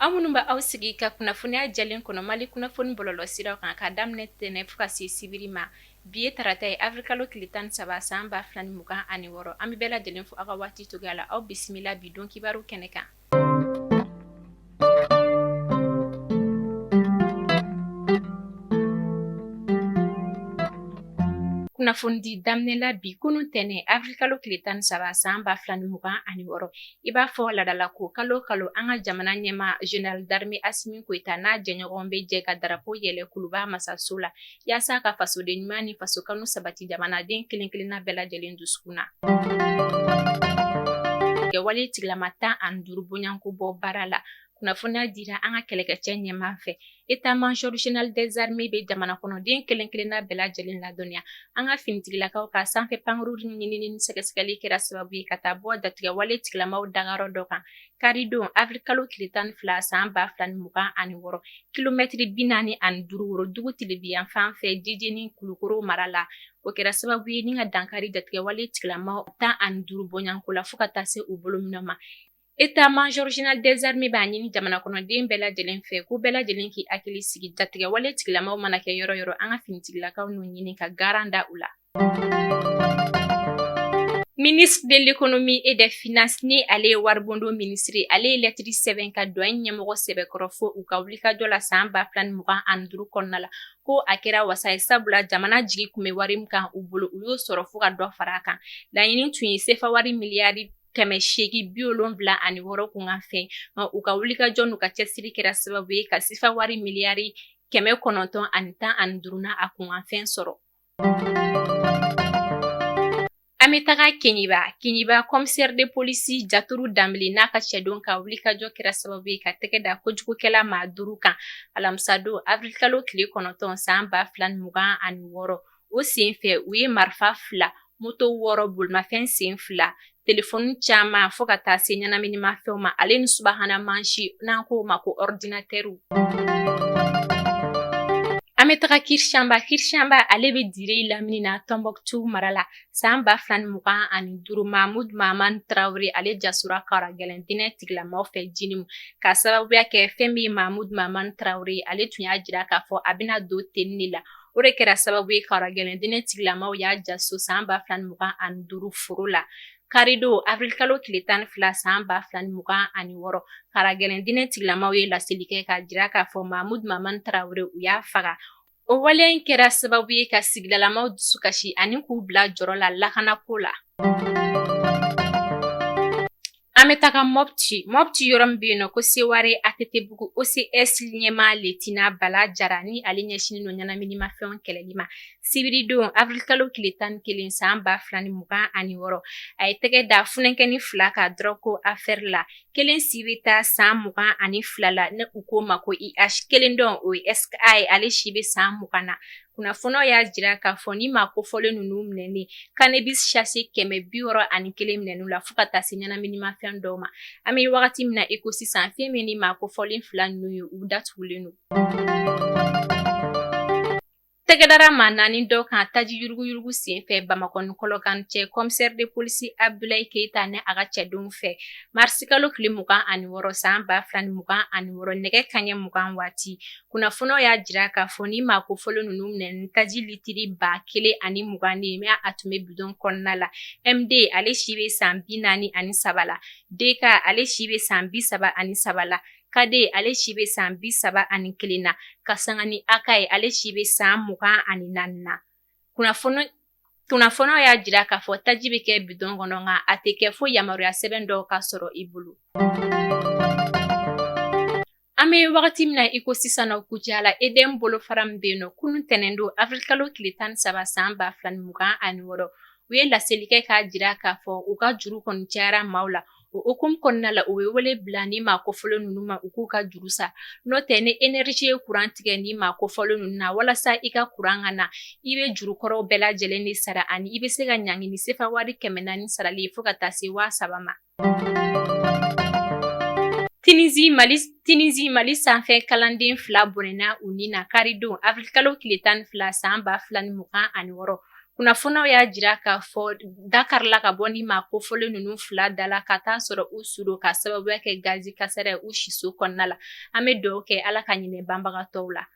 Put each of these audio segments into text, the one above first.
Amunumba aw sigi ka kunnafoniya jalen kɔnɔ Mali kunnafoni bɔlɔlɔ siraw kan ka daminɛ tɛnɛ fo ka se sibiri ma. Bi ye tarata ye avril tile 13 san 2026 an bɛ bɛɛ lajɛlen fo aw ka waati togoya la. Aw bisimila bi don kibaru kɛnɛ kan. Kunnafoni di daminɛ la bi kunun tɛnɛ avril tile 13 san 2026 i b'a fɔ ladala ko kalo an ka jamana ɲɛma Général d'armée Assimi Goïta n'a jɛɲɔgɔn bɛ jɛ ka drapeau yɛlɛ Kuluba masaso la yaasa ka fasoden ɲuman ni faso kanu sabati jamanaden kelen kelenna bɛɛ lajɛlen dusukun na. Kɛwale tigilama 15 bonyanko bɔ baara la. Kunnafoniya dira an ka kɛlɛkɛcɛ ɲɛmaa fɛ. État-major général des armées bɛ jamana kɔnɔden kelen kelenna bɛɛ lajɛlen ladɔnniya. An ka finitigilakaw ka sanfɛ pankuru ɲinini ni sɛgɛsɛgɛli kɛra sababu ye ka taa bɔ datigɛwale tigilamaw dagayɔrɔ dɔ kan. Karidon avril tile 12 san 2026 kilomɛtiri 45 worodugu tilibiyan fan fɛ Djidji Kulukoro mara la. O kɛra sababu ye ni ka dankari datigɛwale tigilamaw 15 bonyanko la fo ka taa se u bolominɛ ma. État-major général des armées b'a ɲini jamana kɔnɔden bɛɛ lajɛlen fɛ k'u bɛɛ lajɛlen k'i hakili sigi datigɛwale tigilamaw mana kɛ yɔrɔ yɔrɔ an ka finitigilakaw n'u ɲini ka garan da u la. Ministre de l'économie et des finances ni ale ye waribondo ministre ale ye lettre sɛbɛn ka douane ɲɛmɔgɔ sɛbɛkɔrɔ fo u ka wulikajɔ la san 2025 kɔnɔna la ko a kɛra wasa ye sabula jamana jigi kun bɛ wari min kan u bolo u y'o sɔrɔ fo ka dɔ fara a kan. Laɲini tun ye sefa wari miliyari 876 kun ka fɛn u ka wulikajɔ n'u ka cɛsiri kɛra sababu ye ka sefa wari miliyari 915 na a kun ka fɛn sɔrɔ. An bɛ taga Keɲiba commissaire de police Jaturu Danbele n'a ka cɛdon ka wulikajɔ kɛra sababu ye ka tɛgɛ da kojugukɛla maa 5 kan alamisa don avril tile 9 san 2026 o sen fɛ u ye marifa 2 moto 6 bolimafɛn sen 2 telefɔni caman fo ka taa se ɲɛnaminimafɛnw ma ale ni subahana mansi n'an k'o ma ko ordinateur. An bɛ taga Kirishamba ale bɛ dire lamini na Tombouctou mara la san 2025 Mahmoud Maman Traoré ale jasura kara gɛlɛn dinɛ tigilamaw fɛ jinimu ka sababuya kɛ fɛn min Mahmoud Maman Traoré ale tun y'a jira k'a fɔ a bɛna don tenni la. O de kɛra sababu ye kara gɛlɛn dinɛ tigilamaw y'a jaso san 2025 foro la. Karido avril tile 12 san 2026 kara gɛlɛn dinɛ tigilamaw ye laseli kɛ ka jira k'a fɔ Mahmoud Maman Traoré u y'a faga. O waleya in kɛra sababu ye ka sigidalamaw dusu kasi ani k'u bila jɔrɔ la lakanako la. An bɛ taga Mopti yɔrɔ min bɛ yen nɔ ko Seware ATTbugu OCS ɲɛmaa Letina Bala Jara ni ale ɲɛsinen don ɲɛnaminimafɛnw kɛlɛli ma. Sibiri don avril tile 11 san 2026 a ye tɛgɛ da funankɛni 2 ka dɔrɔn ko affaire la. Kelen si bɛ taa san 22 la ne u ko ma ko IH kelen dɔn o ye SKA ye ale si bɛ san 20 na. Kunnafoniyaw y'a jira k'a fɔ ni maa kofɔlen ninnu minɛlen cannabis sachet 661 minɛn'u la fo ka taa se ɲɛnaminimafɛn dɔw ma. An bɛ wagati min na i ko sisan fɛn min ni maa kofɔlen 2 ninnu ye u datugulen don. Tɛgɛdara maa 4 dɔw kan taji yuruguyurugu sen fɛ Bamakɔ ni Kɔlɔkan cɛ commissaire de police Abdoulaye Keita ni a ka cɛdenw fɛ marisi tile 26 san 2026 nɛgɛ kanɲɛ 20 waati. Kunnafoniyaw y'a jira k'a fɔ ni maa kofɔlen ninnu minɛnen taji litiri 1,020 de mais a tun bɛ bidon kɔnɔna la. MD ale si bɛ san 43 la. DK ale si bɛ san 33 la. Kade ale si bɛ san 31 na. Kasangani Akaye ale si bɛ san 24 na. Kunnafoniyaw y'a jira k'a fɔ taji bɛ kɛ bidon kɔnɔ nka a tɛ kɛ fo yamaruya sɛbɛn dɔw ka sɔrɔ i bolo. An bɛ wagati min na i ko sisan nɔ Kucala Eden bolofara min bɛ yen nɔ kunun tɛnɛn don avril tile 13 san 2026 u ye laseli kɛ k'a jira k'a fɔ u ka juru kɔni cayara maaw la. O hukumu kɔnɔna la u bɛ wele bila ni maa kofɔlen ninnu ma u k'u ka juru sa. N'o tɛ ni énergie ye courant tigɛ ni maa kofɔlen ninnu na walasa i ka courant ka na i bɛ juru kɔrɔw bɛɛ lajɛlen de sara ani i bɛ se ka ɲangini sefa wari 400 sarali fo ka taa se 3000 ma. Tunisie Mali sanfɛ kalanden 2 bɔnɛna u ni na karidon avril tile 12 san 2026 Kunnafoniyaw y'a jira k'a fɔ Dakarila ka bɔ ni maa kofɔlen ninnu 2 dala ka taa sɔrɔ u su don ka sababuya kɛ gazi kasara ye u siso kɔnɔna la. An bɛ dugawu kɛ Ala ka ɲinɛ banbagatɔw la.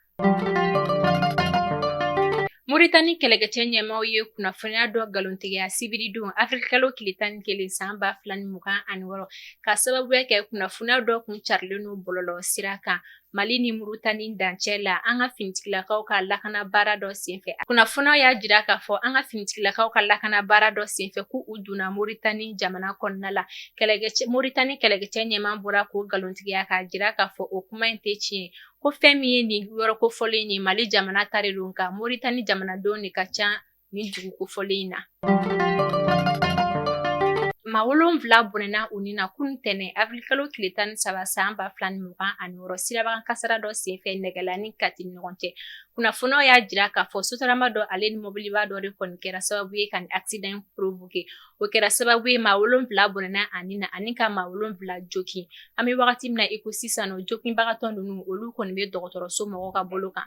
Moritani kɛlɛkɛcɛ ɲɛmaaw ye kunnafoniya dɔ galontigiya sibiridon Afrikalo tile 11 san 2026 ka sababuya kɛ kunnafoniya dɔ kun carilen n'o bɔlɔlɔ sira kan Mali ni Moritani dancɛ la an ka finitigilakaw ka lakana baara dɔ senfɛ. Kunnafoniyaw y'a jira k'a fɔ an ka finitigilakaw ka lakana baara dɔ senfɛ k'u donna Moritani jamana kɔnɔna la. Moritani kɛlɛkɛcɛ ɲɛmaa bɔra k'o galontigiya k'a jira k'a fɔ o kuma in tɛ tiɲɛ. Ko fɛn min ye nin yɔrɔ kofɔlen ye Mali jamana ta de don nka Moritani jamanadenw de ka ca nin dugu kofɔlen in na. Maa 7 bɔnɛna u ni na kunun tɛnɛ Afrikalo tile 13 san 2026 sirabakan kasara dɔ senfɛ Nɛgɛla ni Kati ni ɲɔgɔn cɛ. Kunnafoniyaw y'a jira k'a fɔ sotarama dɔ ale ni mobiliba dɔ de kɔni kɛra sababu ye ka nin accident provoquer. O kɛra sababu ye maa 7 bɔnɛna a ni na ani ka maa 7 jokin. An bɛ wagati min na i ko sisan nɔ jokinbagatɔ ninnu olu kɔni bɛ dɔgɔtɔrɔso mɔgɔw ka bolo kan.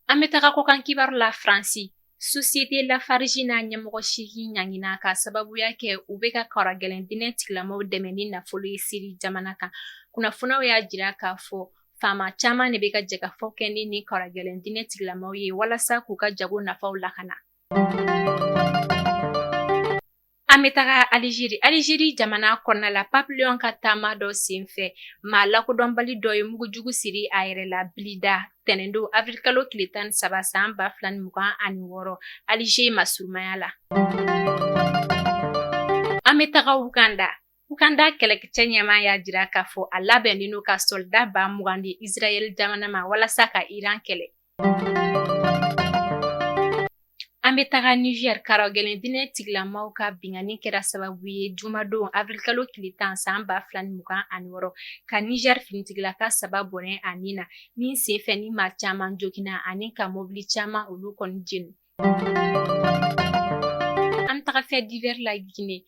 An bɛ taga kɔkan kibaru la Faransi. Société Lafarge n'a ɲɛmɔgɔ 8 ɲangina ka sababuya kɛ u bɛ ka kɔrɔgɛlɛn diinɛ tigilamaw dɛmɛ ni nafolo ye Siri jamana kan. Kunnafoniyaw y'a jira k'a fɔ faama caman de bɛ ka jɛgɛfɔ kɛ ni kɔrɔgɛlɛn diinɛ tigilamaw ye walasa k'u ka jago nafaw lakana. An bɛ taga Aligérie jamana kɔnɔna la Papillon ka taama dɔ senfɛ maa lakodɔnbali dɔ ye mugujugu siri a yɛrɛ la bilida tɛnɛndon Afrikalo tile 13 san 2026 Aligé masurumaya la. An bɛ taga Uganda kɛlɛkɛcɛ ɲɛmaa y'a jira k'a fɔ a labɛnnen don ka soldat 20,000 di Israël jamana ma walasa ka Iran kɛlɛ. An bɛ taga Niger kɔrɔgɛlɛn diinɛ tigilamaw ka bingani kɛra sababu ye jumadon Afrikalo tile 10 san 2026 ka Niger finitigilaka 3 bɔnɛ a ni na min senfɛ ni maa caman jogina ani ka mobili caman olu kɔni jeni. An taga fɛ divers la Guinée.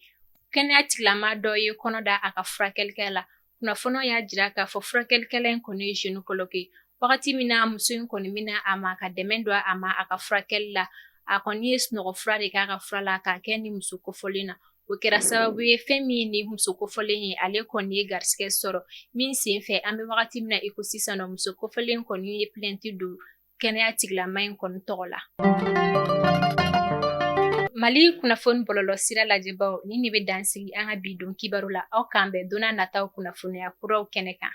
Kɛnɛya tigilama dɔ ye kɔnɔ da a ka furakɛlikɛla la. Kunnafoniyaw y'a jira k'a fɔ furakɛlikɛla in kɔni ye gynécologue. Wagati min na muso in kɔni mina a ma ka dɛmɛ don a ma a ka furakɛli la. A kɔni ye sunɔgɔ fura de k'a ka fura la k'a kɛ ni muso kofɔlen na. O kɛra sababu ye fɛn min ye ni muso kofɔlen ye ale kɔni ye garisɛgɛ sɔrɔ min senfɛ an bɛ wagati min na i ko sisan nɔ muso kofɔlen kɔni ye plainte don kɛnɛya tigilama in kɔni tɔgɔ la. Mali kunnafoni bɔlɔlɔ sira lajɛbaw ni ne bɛ dansigi an ka bi don kibaru la aw k'an bɛn donna nataw kunnafoniya kuraw kɛnɛ kan.